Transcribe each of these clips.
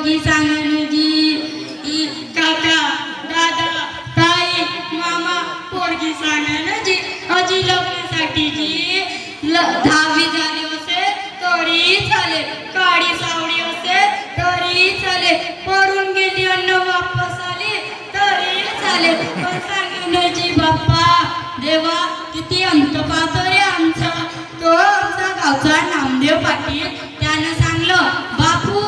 पोरगी सांगन जी काका दादा ताई मामा पोरगी सांगन जी अजी लग्नासाठी जी 10वी झाली असेल तरी चालेल, काळी सावळी असेल तरी चालेल, पळून गेली अन्न वापस आली तरी चालेल, पण सांगन जी बाप्पा देवा किती अंत पाहतो रे आमचा तो आमचा गावचा नामदेव पाटील. त्यानं सांगलं बापू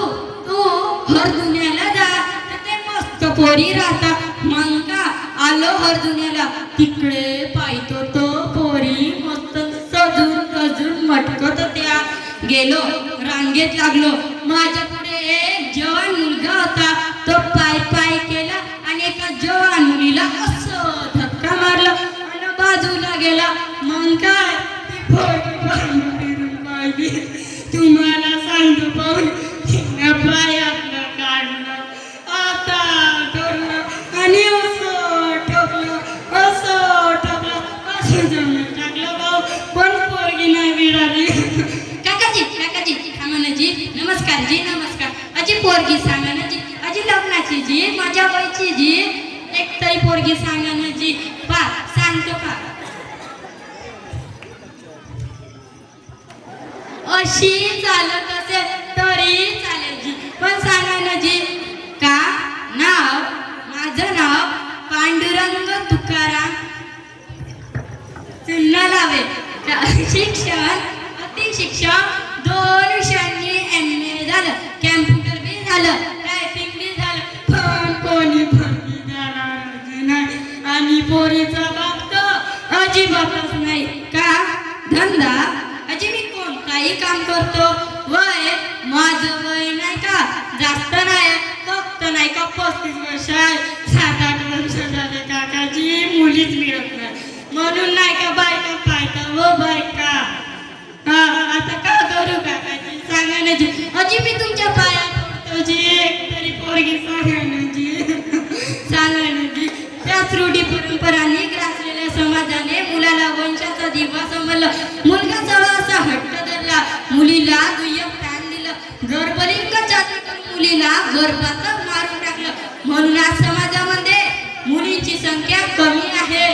तू हर दुनियाला जा तर ते मस्त पोरी राहता. मग का आलो हर दुनियाला तिकडे पाहतो तो पोरी मस्त सजून सजून मटकत त्या. गेलो रांगेत लागलो, माझ्या पुढे एक जवान मुलगा होता. तो पाय पाय केला आणि एका जवान मुलीला असं धक्का मारला आणि बाजूला गेला. मग काय ती फिरून पाहिली. तुम्हाला सांगतो पाहून तिने पायातलं काढलं आता ठोकलं आणि असं ठोकलं असं जमून टाकलं भाऊ, पण पोरगी नाही मिळाली. काकाजी थांबनाजी नमस्कार जी नमस्कार. अजी पोरगी सांगा ना जी, अजी लग्नाची जी माझ्या वयची जी एक तरी पोरगी सांगा ना जी. पा सांगतो का अशी चालत असेल तरी चालेल जी, पण सांगा ना जी. का नाव माझं नाव पांडुरंग तुकाराम चुन्ना लावे. शिक्षण अति शिक्षण 2 विषयांनी MA झालं, कॅम्प्युटर बी झालं, टायपिंग बी झालं, पण कोणी भरती देणार नाही आणि पोरीचा बाप तर अजिबातच नाही. का धंदा अजी मी कोणताही काम करतो. वय माझं वय नाही का जास्त नाही, फक्त नाही का 35 वर्ष आहे. 7-8 वर्ष झाले काकाजी मुलीच मिळत नाही, म्हणून नाही का बायका पाहता व बायका. आता का करू काकाजी सांगा ना जी. अजी मी तुमच्या पायात पडतो जी, एक तरी पोरगी सांगा ना जी सांगा ना जी. त्याच रूढी परंपरांनी ग्रासलेल्या समाजाने मुलाला वंशाचा दिवा समजलं. मुलगा चढा असा हट्ट धरला, मुलीला दुय्यम स्थान दिलं. गर्भलिंग जाती करून मुलीला गर्भातच मारून टाकलं. म्हणून आज समाजामध्ये मुलींची संख्या कमी आहे.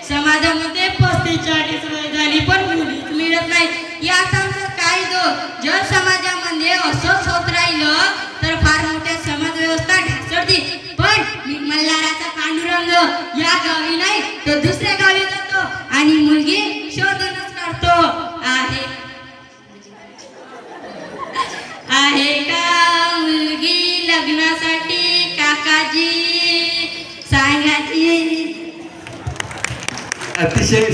समाजामध्ये 35-40 वय झाली पण मुलीच मिळत नाही. यात आमचं काय दोष? जर समाजामध्ये असंच होत राहिलं तर फार मोठ्या समाज व्यवस्था ढासळती. पण मी मल्हाराचा पांडुरंग या गावी नाही तर दुसऱ्या गावी जातो आणि मुलगी शोधूनच काढतो. आहे का मुलगी लग्नासाठी काकाजी सांगाची. अतिशय